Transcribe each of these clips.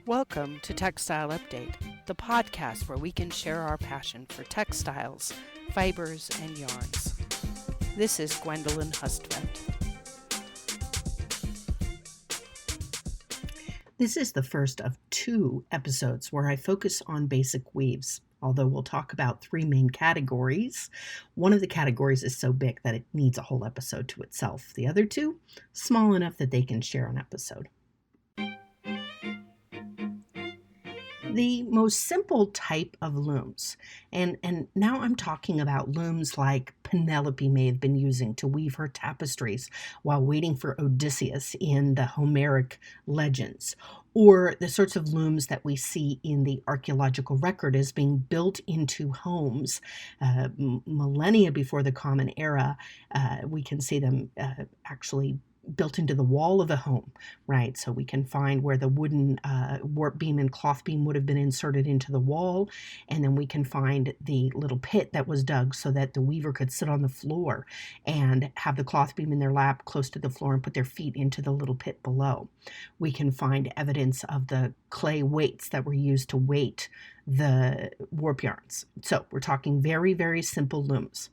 Welcome to Textile Update, the podcast where we can share our passion for textiles, fibers, and yarns. This is Gwendolyn Hustvedt. This is the first of 2 episodes where I focus on basic weaves. Although we'll talk about 3 main categories, one of the categories is so big that it needs a whole episode to itself. The other 2, small enough that they can share an episode. The most simple type of looms, and now I'm talking about looms like Penelope may have been using to weave her tapestries while waiting for Odysseus in the Homeric legends, or the sorts of looms that we see in the archaeological record as being built into homes millennia before the Common Era. We can see them actually built into the wall of the home, right? So we can find where the wooden warp beam and cloth beam would have been inserted into the wall, and then we can find the little pit that was dug so that the weaver could sit on the floor and have the cloth beam in their lap close to the floor and put their feet into the little pit below. We can find evidence of the clay weights that were used to weight the warp yarns. So we're talking very, very simple looms.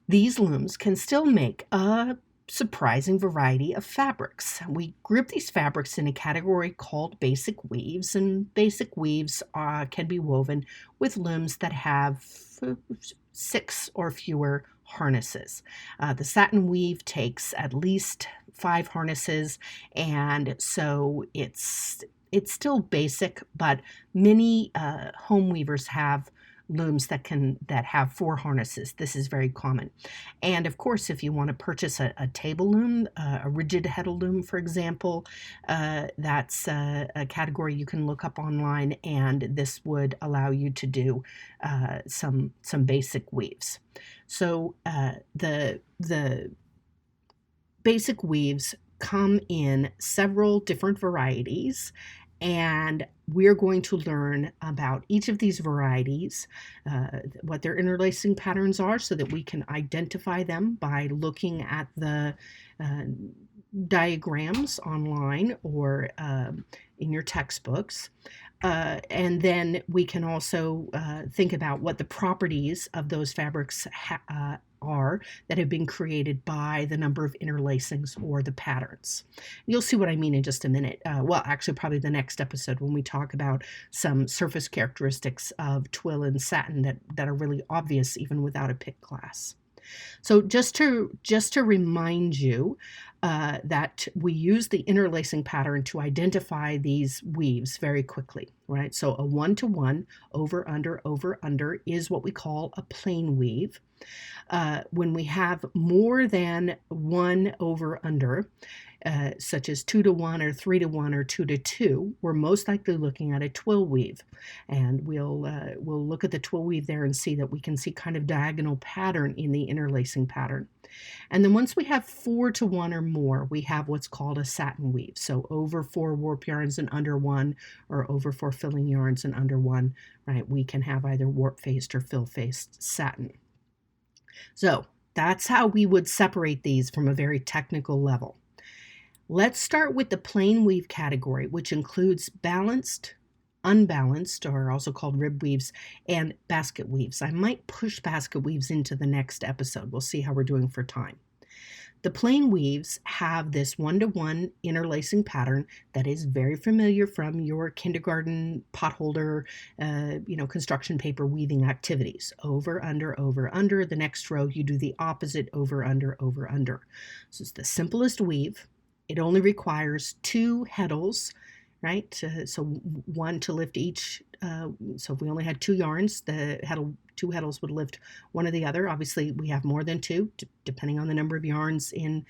These looms can still make a surprising variety of fabrics. We group these fabrics in a category called basic weaves, and basic weaves can be woven with looms that have 6 or fewer harnesses. The satin weave takes at least 5 harnesses, and so it's still basic, but many home weavers have looms that have 4 harnesses. This is very common. And of course, if you want to purchase a table loom, a rigid heddle loom, for example, that's a category you can look up online, and this would allow you to do some basic weaves. So the basic weaves come in several different varieties, and we're going to learn about each of these varieties, what their interlacing patterns are, so that we can identify them by looking at the diagrams online or in your textbooks. And then we can also think about what the properties of those fabrics are that have been created by the number of interlacings or the patterns. You'll see what I mean in just a minute. Well, actually, probably the next episode when we talk about some surface characteristics of twill and satin that are really obvious even without a pick class. So just to remind you that we use the interlacing pattern to identify these weaves very quickly, right? So a 1-to-1 over under is what we call a plain weave. When we have more than 1 over under, such as 2-to-1 or 3-to-1 or 2-to-2, we're most likely looking at a twill weave. And we'll look at the twill weave there and see that we can see kind of diagonal pattern in the interlacing pattern. And then once we have 4-to-1 or more, we have what's called a satin weave. So over 4 warp yarns and under 1, or over 4 filling yarns and under 1, right? We can have either warp-faced or fill-faced satin. So that's how we would separate these from a very technical level. Let's start with the plain weave category, which includes balanced, unbalanced, or also called rib weaves, and basket weaves. I might push basket weaves into the next episode. We'll see how we're doing for time. The plain weaves have this 1-to-1 interlacing pattern that is very familiar from your kindergarten potholder, construction paper weaving activities. Over, under. The next row, you do the opposite, over, under. So it's the simplest weave. It only requires 2 heddles, right? So one to lift each. So if we only had 2 yarns, the 2 heddles would lift one or the other. Obviously, we have more than 2, depending on the number of yarns in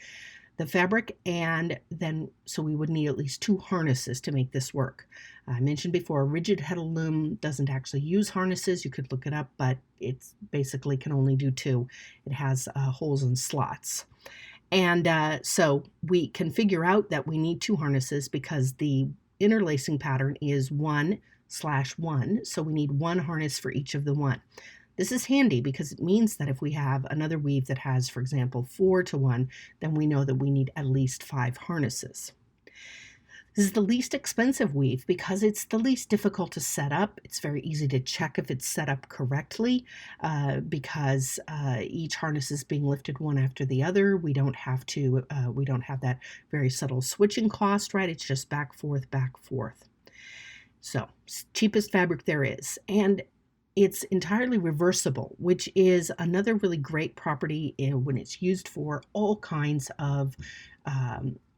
the fabric. And then, so we would need at least 2 harnesses to make this work. I mentioned before, a rigid heddle loom doesn't actually use harnesses. You could look it up, but it's basically can only do 2. It has holes and slots. And so we can figure out that we need 2 harnesses because the interlacing pattern is 1/1, so we need 1 harness for each of the 1. This is handy because it means that if we have another weave that has, for example, 4-to-1, then we know that we need at least 5 harnesses. This is the least expensive weave because it's the least difficult to set up. It's very easy to check if it's set up correctly because each harness is being lifted one after the other. We don't have that very subtle switching cost, right? It's just back, forth, back, forth. So cheapest fabric there is. And it's entirely reversible, which is another really great property when it's used for all kinds of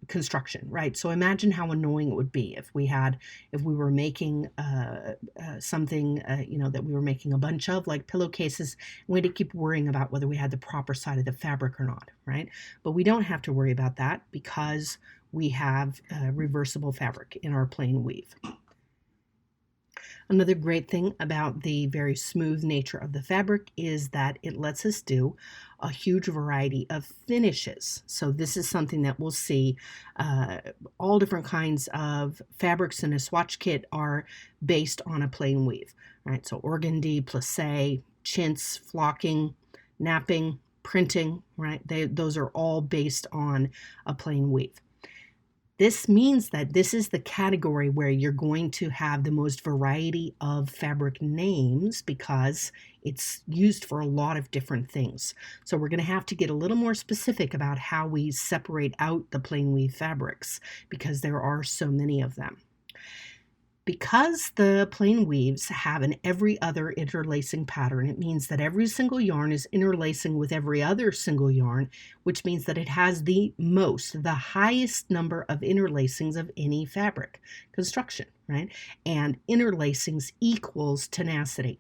construction, right? So imagine how annoying it would be if we were making something, that we were making a bunch of, like pillowcases, and we had to keep worrying about whether we had the proper side of the fabric or not, right? But we don't have to worry about that because we have reversible fabric in our plain weave. Another great thing about the very smooth nature of the fabric is that it lets us do a huge variety of finishes. So this is something that we'll see. All different kinds of fabrics in a swatch kit are based on a plain weave, right? So organdy, plissé, chintz, flocking, napping, printing, right? Those are all based on a plain weave. This means that this is the category where you're going to have the most variety of fabric names because it's used for a lot of different things. So we're going to have to get a little more specific about how we separate out the plain weave fabrics because there are so many of them. Because the plain weaves have an every other interlacing pattern, it means that every single yarn is interlacing with every other single yarn, which means that it has the highest number of interlacings of any fabric construction, right? And interlacings equals tenacity.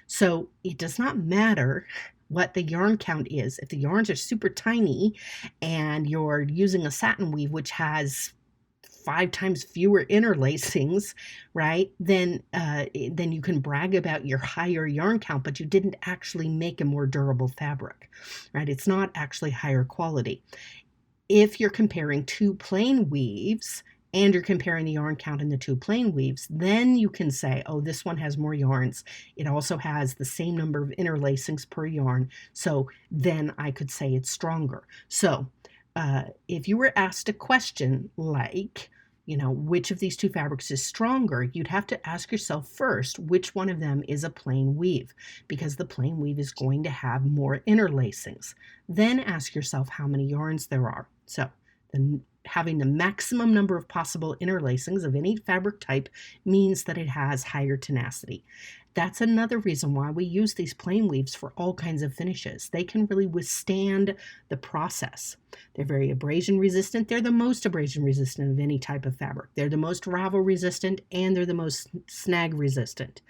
So it does not matter what the yarn count is. If the yarns are super tiny and you're using a satin weave, which has 5 times fewer interlacings, right? Then you can brag about your higher yarn count, but you didn't actually make a more durable fabric, right? It's not actually higher quality. If you're comparing 2 plain weaves and you're comparing the yarn count in the 2 plain weaves, then you can say, oh, this one has more yarns. It also has the same number of interlacings per yarn. So then I could say it's stronger. So if you were asked a question like, which of these 2 fabrics is stronger, you'd have to ask yourself first, which one of them is a plain weave, because the plain weave is going to have more interlacings. Then ask yourself how many yarns there are. So having the maximum number of possible interlacings of any fabric type means that it has higher tenacity. That's another reason why we use these plain weaves for all kinds of finishes. They can really withstand the process. They're very abrasion resistant. They're the most abrasion resistant of any type of fabric. They're the most ravel resistant, and they're the most snag resistant.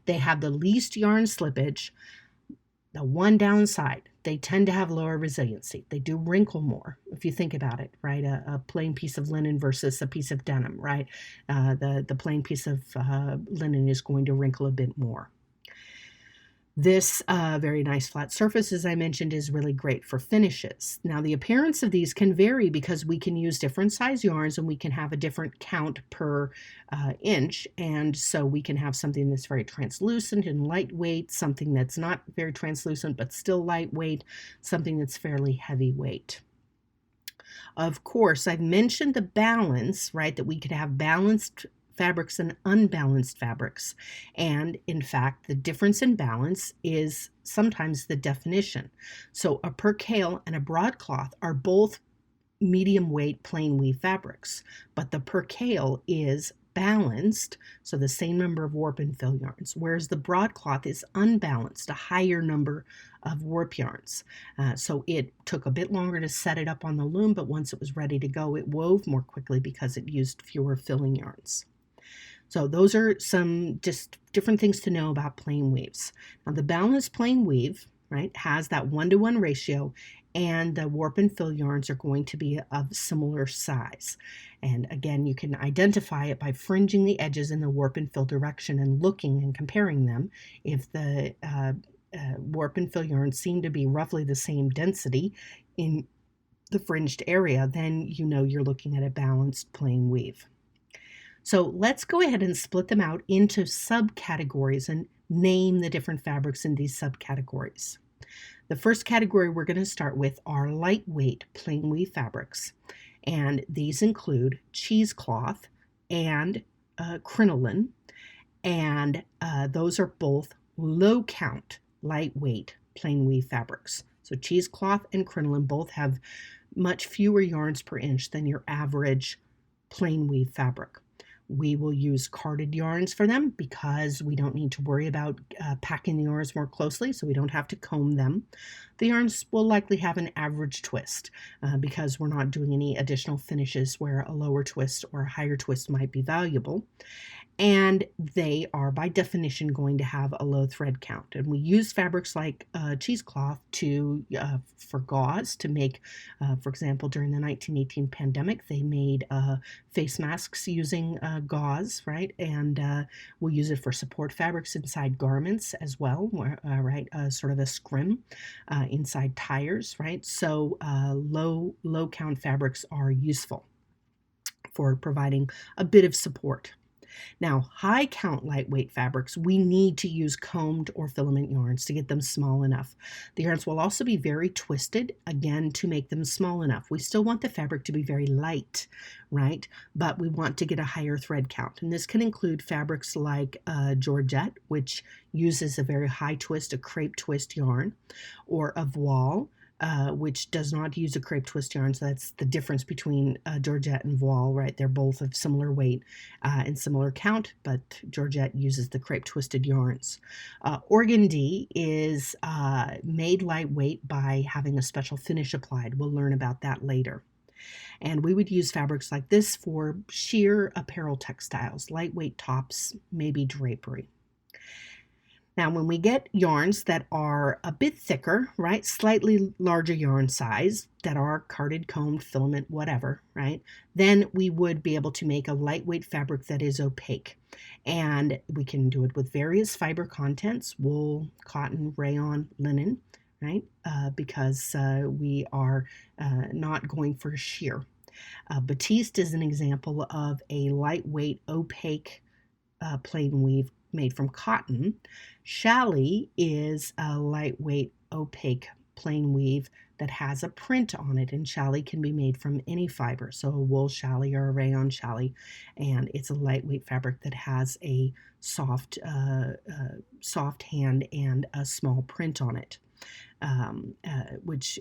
They have the least yarn slippage. The one downside, they tend to have lower resiliency. They do wrinkle more, if you think about it, right? A plain piece of linen versus a piece of denim, right? The plain piece of linen is going to wrinkle a bit more. This very nice flat surface, as I mentioned, is really great for finishes. Now, the appearance of these can vary because we can use different size yarns and we can have a different count per inch. And so we can have something that's very translucent and lightweight, something that's not very translucent but still lightweight, something that's fairly heavyweight. Of course, I've mentioned the balance, right, that we could have balanced fabrics and unbalanced fabrics. And in fact, the difference in balance is sometimes the definition. So a percale and a broadcloth are both medium weight plain weave fabrics, but the percale is balanced, so the same number of warp and fill yarns, whereas the broadcloth is unbalanced, a higher number of warp yarns. So it took a bit longer to set it up on the loom, but once it was ready to go, it wove more quickly because it used fewer filling yarns. So those are some just different things to know about plain weaves. Now the balanced plain weave, right, has that 1-to-1 ratio, and the warp and fill yarns are going to be of similar size. And again, you can identify it by fringing the edges in the warp and fill direction and looking and comparing them. If the warp and fill yarns seem to be roughly the same density in the fringed area, then you know you're looking at a balanced plain weave. So let's go ahead and split them out into subcategories and name the different fabrics in these subcategories. The first category we're going to start with are lightweight plain weave fabrics, and these include cheesecloth, and crinoline, and those are both low count, lightweight plain weave fabrics. So cheesecloth and crinoline both have much fewer yarns per inch than your average plain weave fabric. We will use carded yarns for them because we don't need to worry about packing the yarns more closely, so we don't have to comb them. The yarns will likely have an average twist because we're not doing any additional finishes where a lower twist or a higher twist might be valuable. And they are by definition going to have a low thread count. And we use fabrics like cheesecloth for gauze to make, for example, during the 1918 pandemic, they made face masks using gauze, right? And we'll use it for support fabrics inside garments as well, right? Sort of a scrim inside tires, right? So low count fabrics are useful for providing a bit of support. Now, high count lightweight fabrics, we need to use combed or filament yarns to get them small enough. The yarns will also be very twisted, again, to make them small enough. We still want the fabric to be very light, right? But we want to get a higher thread count. And this can include fabrics like Georgette, which uses a very high twist, a crepe twist yarn, or a voile, which does not use a crepe twist yarn. So that's the difference between Georgette and voile, right? They're both of similar weight and similar count, but Georgette uses the crepe twisted yarns. Organdie is made lightweight by having a special finish applied. We'll learn about that later. And we would use fabrics like this for sheer apparel textiles, lightweight tops, maybe drapery. Now, when we get yarns that are a bit thicker, right, slightly larger yarn size, that are carded, combed, filament, whatever, right, then we would be able to make a lightweight fabric that is opaque. And we can do it with various fiber contents, wool, cotton, rayon, linen, right, because we are not going for sheer. Batiste is an example of a lightweight, opaque plain weave made from cotton. Challis is a lightweight, opaque plain weave that has a print on it, and challis can be made from any fiber, so a wool challis or a rayon challis, and it's a lightweight fabric that has a soft hand and a small print on it, which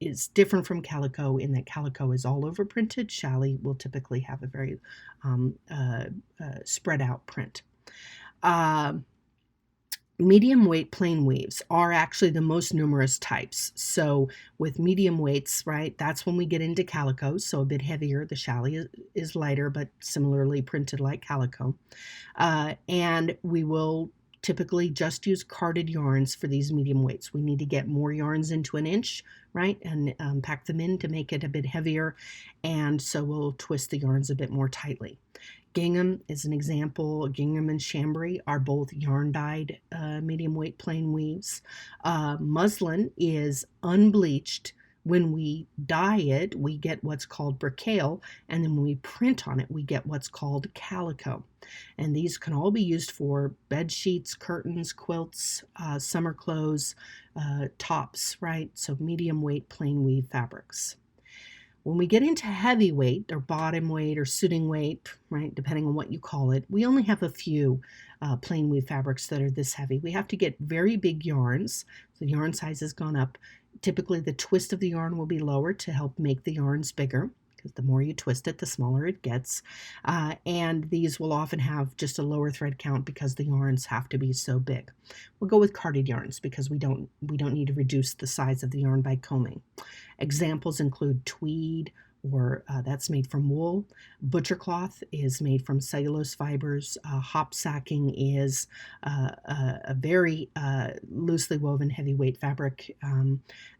is different from calico in that calico is all over printed. Challis will typically have a very spread out print. Medium weight plain weaves are actually the most numerous types. So with medium weights, right, that's when we get into calico, so a bit heavier. The challis is lighter, but similarly printed like calico. And we will typically just use carded yarns for these medium weights. We need to get more yarns into an inch, right, and pack them in to make it a bit heavier, and so we'll twist the yarns a bit more tightly. Gingham is an example. Gingham and chambray are both yarn-dyed medium weight plain weaves. Muslin is unbleached. When we dye it, we get what's called percale, and then when we print on it, we get what's called calico. And these can all be used for bed sheets, curtains, quilts, summer clothes, tops, right? So medium weight plain weave fabrics. When we get into heavyweight or bottom weight or suiting weight, right, depending on what you call it, we only have a few plain weave fabrics that are this heavy. We have to get very big yarns. The yarn size has gone up. Typically, the twist of the yarn will be lower to help make the yarns bigger, because the more you twist it, the smaller it gets. And these will often have just a lower thread count because the yarns have to be so big. We'll go with carded yarns because we don't need to reduce the size of the yarn by combing. Examples include tweed, or that's made from wool. Butcher cloth is made from cellulose fibers. Hop sacking is a very loosely woven heavyweight fabric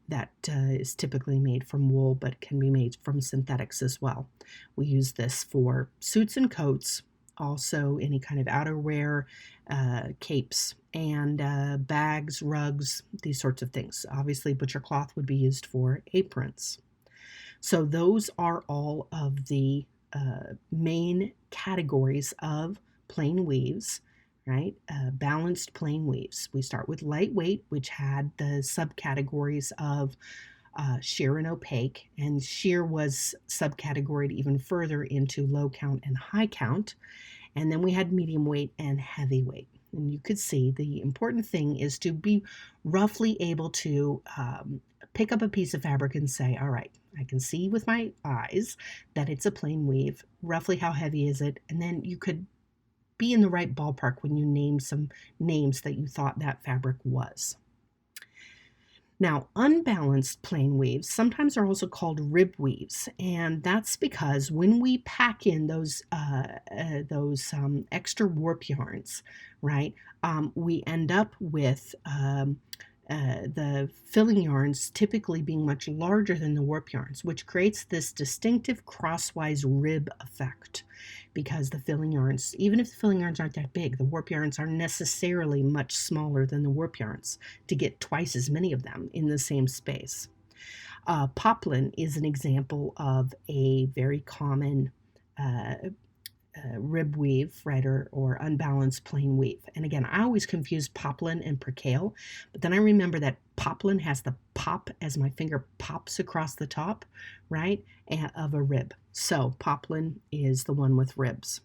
that is typically made from wool, but can be made from synthetics as well. We use this for suits and coats, also any kind of outerwear, capes, and bags, rugs, these sorts of things. Obviously, butcher cloth would be used for aprons. So those are all of the main categories of plain weaves, right? Balanced plain weaves. We start with lightweight, which had the subcategories of sheer and opaque, and sheer was subcategorized even further into low count and high count. And then we had medium weight and heavy weight. And you could see the important thing is to be roughly able to pick up a piece of fabric and say, all right, I can see with my eyes that it's a plain weave. Roughly how heavy is it? And then you could be in the right ballpark when you name some names that you thought that fabric was. Now, unbalanced plain weaves sometimes are also called rib weaves, and that's because when we pack in those extra warp yarns, right, we end up with the filling yarns typically being much larger than the warp yarns, which creates this distinctive crosswise rib effect. Because the filling yarns, even if the filling yarns aren't that big, the warp yarns are necessarily much smaller than the warp yarns to get twice as many of them in the same space. Poplin is an example of a very common rib weave, right, or unbalanced plain weave. And again, I always confuse poplin and percale, but then I remember that poplin has the pop as my finger pops across the top, right, of a rib. So poplin is the one with ribs.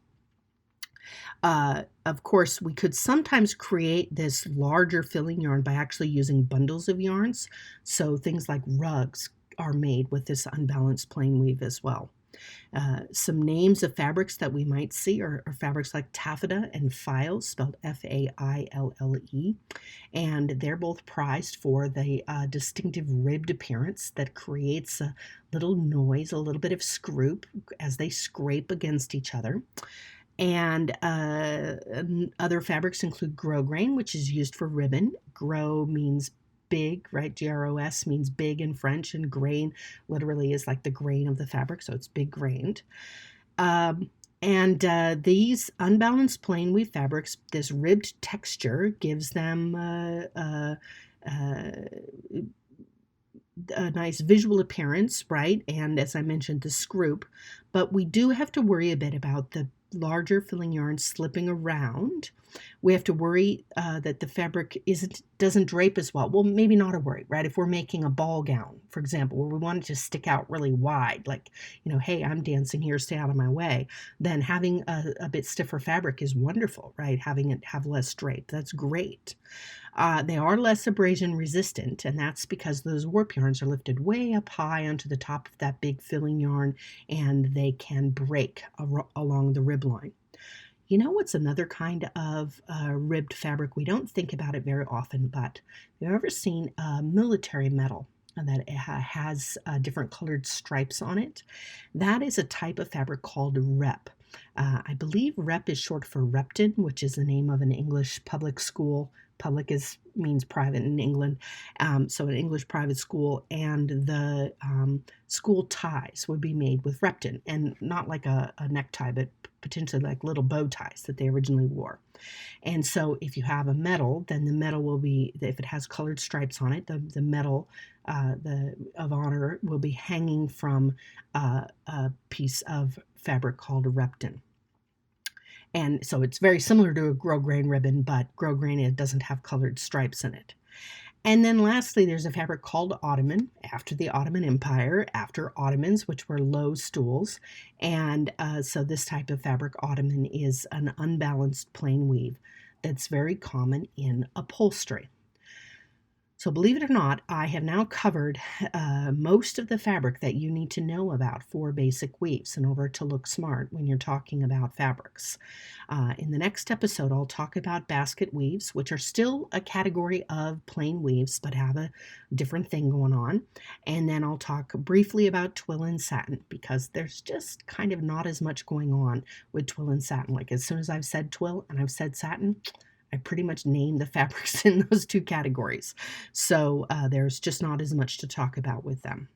Of course, we could sometimes create this larger filling yarn by actually using bundles of yarns. So things like rugs are made with this unbalanced plain weave as well. Some names of fabrics that we might see are fabrics like taffeta and files, spelled Faille, and they're both prized for the distinctive ribbed appearance that creates a little noise, a little bit of scroop as they scrape against each other. And other fabrics include grosgrain, which is used for ribbon. Gros means big, right? Gros means big in French, and grain literally is like the grain of the fabric, so it's big grained. These unbalanced plain weave fabrics, this ribbed texture gives them a nice visual appearance, right? And as I mentioned, the scroop. But we do have to worry a bit about the larger filling yarn slipping around. We have to worry that the fabric doesn't drape as well. Well, maybe not a worry, right? If we're making a ball gown, for example, where we want it to stick out really wide, like, hey, I'm dancing here, stay out of my way, then having a bit stiffer fabric is wonderful, right? Having it have less drape, that's great. They are less abrasion resistant, and that's because those warp yarns are lifted way up high onto the top of that big filling yarn, and they can break along the rib line. You know what's another kind of ribbed fabric? We don't think about it very often, but have you ever seen a military medal that has different colored stripes on it? That is a type of fabric called rep. I believe rep is short for Repton, which is the name of an English public school. Public means private in England, so an English private school, and the school ties would be made with Repton, and not like a necktie, but potentially like little bow ties that they originally wore. And so if you have a medal, then the medal will be, if it has colored stripes on it, the medal of honor will be hanging from a piece of fabric called a Repton. And so it's very similar to a grosgrain ribbon, but grosgrain, it doesn't have colored stripes in it. And then lastly, there's a fabric called Ottoman, after the Ottoman Empire, after Ottomans, which were low stools. And so this type of fabric, Ottoman, is an unbalanced plain weave that's very common in upholstery. So believe it or not, I have now covered most of the fabric that you need to know about for basic weaves in order to look smart when you're talking about fabrics. In the next episode, I'll talk about basket weaves, which are still a category of plain weaves, but have a different thing going on. And then I'll talk briefly about twill and satin, because there's just kind of not as much going on with twill and satin. Like as soon as I've said twill and I've said satin, I pretty much named the fabrics in those two categories. So there's just not as much to talk about with them.